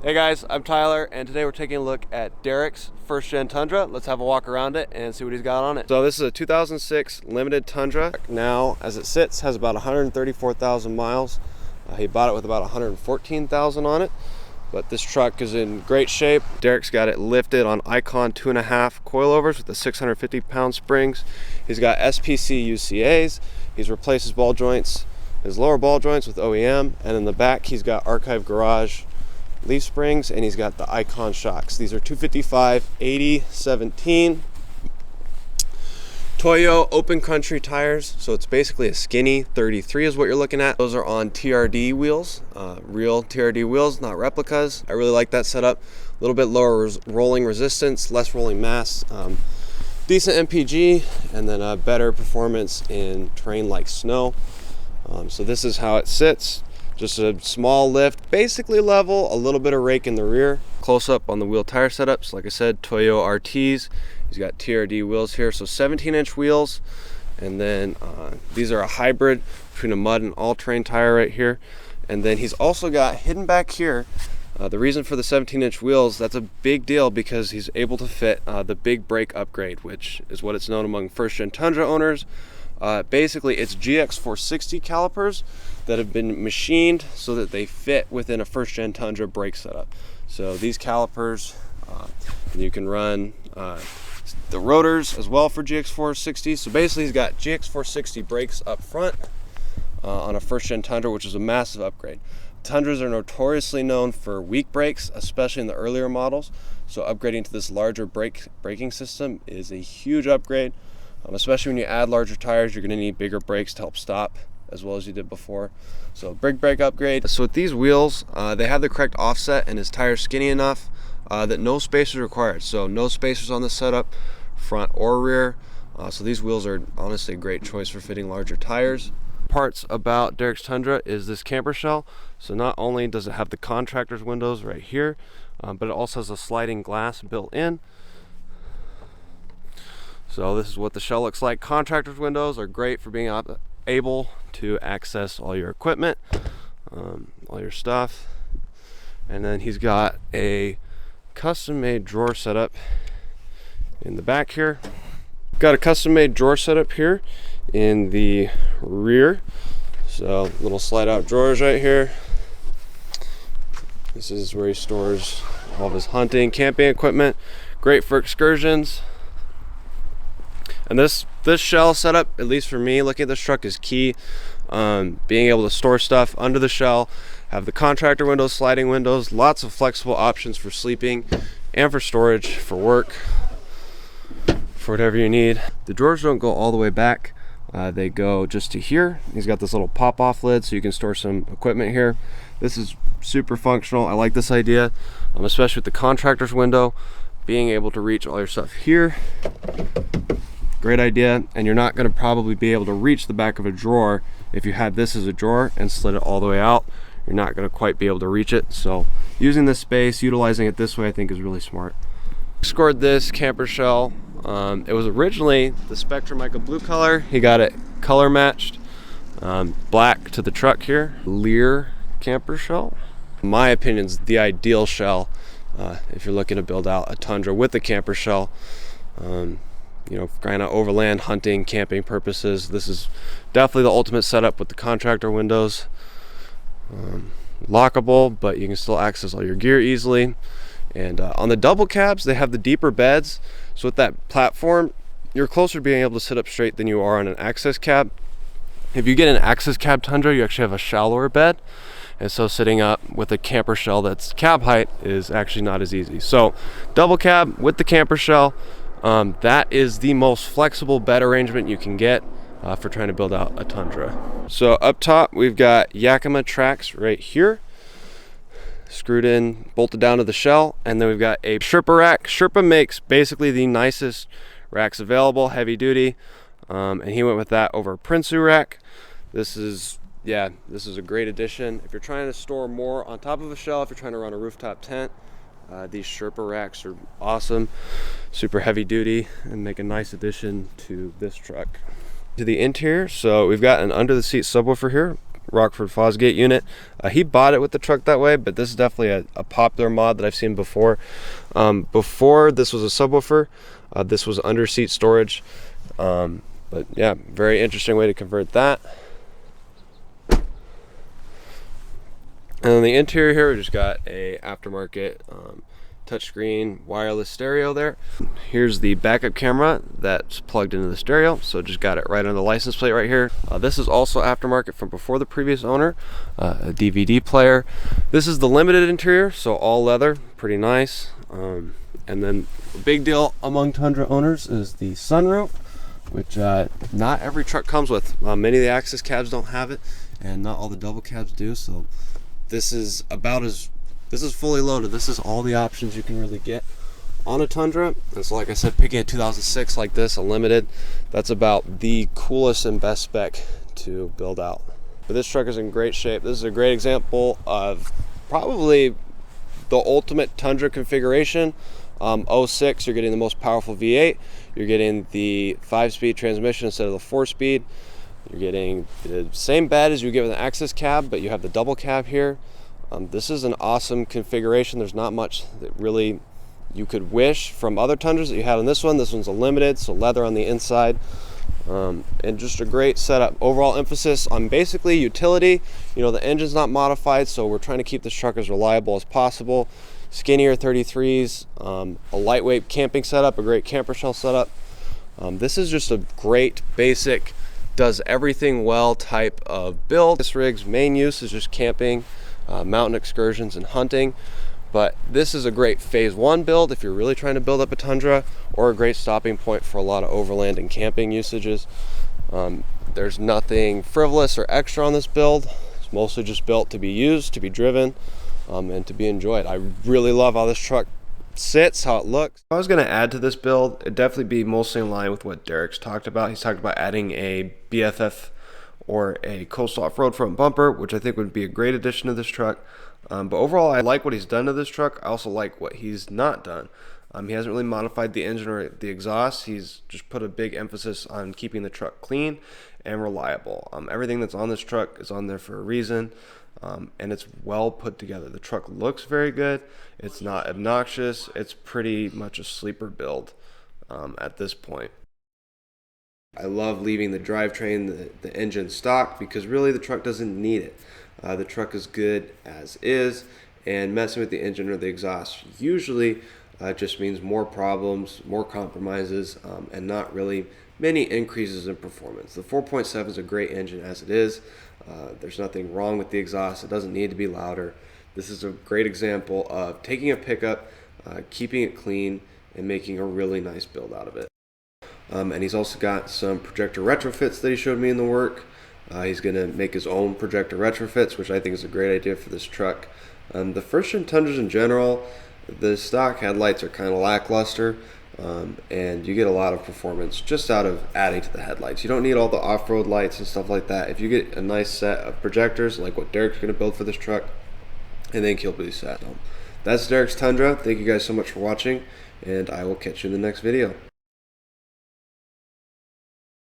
Hey guys, I'm Tyler, and today we're taking a look at Derek's first gen Tundra. Let's have a walk around it and see what he's got on it. So this is a 2006 limited Tundra. Now, as it sits, has about 134,000 miles. He bought it with about 114,000 on it, but this truck is in great shape. Derek's got it lifted on Icon 2.5 coilovers with the 650 pound springs. He's got SPC UCAs. He's replaced his ball joints, his lower ball joints with OEM, and in the back he's got Archive Garage leaf springs, and he's got the Icon shocks. These are 255/80/17 Toyo open country tires, so it's basically a skinny 33 is what you're looking at. Those are on TRD wheels, real TRD wheels, not replicas. I really like that setup. A little bit lower rolling resistance, less rolling mass, decent MPG, and then a better performance in terrain like snow. So this is how it sits. Just a small lift, basically level, a little bit of rake in the rear. Close up on the wheel tire setups. Like I said, Toyo RTs. He's got TRD wheels here, so 17-inch wheels. And then these are a hybrid between a mud and all-terrain tire right here. And then he's also got hidden back here, the reason for the 17-inch wheels, that's a big deal because he's able to fit the big brake upgrade, which is what it's known among first-gen Tundra owners. Basically, it's GX460 calipers that have been machined so that they fit within a first-gen Tundra brake setup. So these calipers, you can run the rotors as well for GX460. So basically, he's got GX460 brakes up front on a first-gen Tundra, which is a massive upgrade. Tundras are notoriously known for weak brakes, especially in the earlier models. So upgrading to this larger braking system is a huge upgrade. Especially when you add larger tires, you're going to need bigger brakes to help stop as well as you did before. So big brake upgrade. So with these wheels, they have the correct offset and his tire's skinny enough that no spacers are required. So no spacers on the setup, front or rear. So these wheels are honestly a great choice for fitting larger tires. Parts about Derek's Tundra is this camper shell. So not only does it have the contractor's windows right here, but it also has a sliding glass built in. So this is what the shell looks like. Contractor's windows are great for being able to access all your equipment, all your stuff. And then he's got a custom-made drawer setup in the back here. Got a custom-made drawer setup here in the rear. So little slide-out drawers right here. This is where he stores all of his hunting, camping equipment. Great for excursions. And this shell setup, at least for me, looking at this truck, is key. Being able to store stuff under the shell, have the contractor windows, sliding windows, lots of flexible options for sleeping and for storage, for work, for whatever you need. The drawers don't go all the way back. They go just to here. He's got this little pop-off lid so you can store some equipment here. This is super functional. I like this idea, especially with the contractor's window, being able to reach all your stuff here. Great idea, and you're not going to probably be able to reach the back of a drawer if you had this as a drawer and slid it all the way out. You're not going to quite be able to reach it, so using this space, utilizing it this way, I think is really smart. Scored this camper shell. It was originally the Spectrum Mica blue color. He got it color matched, black to the truck here. Lear camper shell. In my opinion, is the ideal shell if you're looking to build out a Tundra with a camper shell. You know, kind of overland hunting, camping purposes. This is definitely the ultimate setup with the contractor windows. Lockable, but you can still access all your gear easily. And on the double cabs, they have the deeper beds. So with that platform, you're closer to being able to sit up straight than you are on an access cab. If you get an access cab Tundra, you actually have a shallower bed. And so sitting up with a camper shell that's cab height is actually not as easy. So double cab with the camper shell. That is the most flexible bed arrangement you can get for trying to build out a Tundra. So up top, we've got Yakima tracks right here, screwed in, bolted down to the shell, and then we've got a Sherpa rack. Sherpa makes basically the nicest racks available, heavy duty, and he went with that over a Prinsu rack. This is a great addition. If you're trying to store more on top of a shell, if you're trying to run a rooftop tent, these Sherpa racks are awesome, super heavy duty, and make a nice addition to this truck. To the interior, so we've got an under the seat subwoofer here, Rockford Fosgate unit. He bought it with the truck that way, but this is definitely a popular mod that I've seen before. Before this was a subwoofer, this was under seat storage. But yeah, very interesting way to convert that. And on the interior here, we just got a aftermarket touchscreen wireless stereo there. Here's the backup camera that's plugged into the stereo, so just got it right on the license plate right here. This is also aftermarket from before the previous owner, a DVD player. This is the limited interior, so all leather, pretty nice. And then a big deal among Tundra owners is the sunroof, which not every truck comes with. Many of the access cabs don't have it, and not all the double cabs do, so this is fully loaded. This is all the options you can really get on a Tundra. And so like I said, picking a 2006 like this, a limited, that's about the coolest and best spec to build out. But this truck is in great shape. This is a great example of probably the ultimate Tundra configuration. 06, you're getting the most powerful V8. You're getting the 5-speed transmission instead of the 4-speed. You're getting the same bed as you get with an access cab, but you have the double cab here. This is an awesome configuration. There's not much that really you could wish from other Tundras that you had on this one. This one's a limited, so leather on the inside. And just a great setup. Overall emphasis on basically utility. You know, the engine's not modified, so we're trying to keep this truck as reliable as possible. Skinnier 33s, a lightweight camping setup, a great camper shell setup. This is just a great basic, does everything well type of build. This rig's main use is just camping, mountain excursions, and hunting. But this is a great phase 1 build if you're really trying to build up a Tundra, or a great stopping point for a lot of overland and camping usages. There's nothing frivolous or extra on this build. It's mostly just built to be used, to be driven, and to be enjoyed. I really love how this truck sits, how it looks. If I was going to add to this build, it'd definitely be mostly in line with what Derek's talked about. He's talked about adding a BFF or a coastal off-road front bumper, which I think would be a great addition to this truck. But overall, I like what he's done to this truck. I also like what he's not done. He hasn't really modified the engine or the exhaust. He's just put a big emphasis on keeping the truck clean and reliable. Everything that's on this truck is on there for a reason, and it's well put together. The truck looks very good. It's not obnoxious. It's pretty much a sleeper build at this point. I love leaving the drivetrain, the engine stock, because really the truck doesn't need it. The truck is good as is, and messing with the engine or the exhaust usually just means more problems, more compromises, and not really many increases in performance. The 4.7 is a great engine as it is. There's nothing wrong with the exhaust. It doesn't need to be louder. This is a great example of taking a pickup, keeping it clean, and making a really nice build out of it. And he's also got some projector retrofits that he showed me in the work. He's going to make his own projector retrofits, which I think is a great idea for this truck. The first-gen Tundras in general, the stock headlights are kind of lackluster, and you get a lot of performance just out of adding to the headlights. You don't need all the off-road lights and stuff like that. If you get a nice set of projectors like what Derek's going to build for this truck, I think he'll be set. That's Derek's Tundra. Thank you guys so much for watching, and I will catch you in the next video.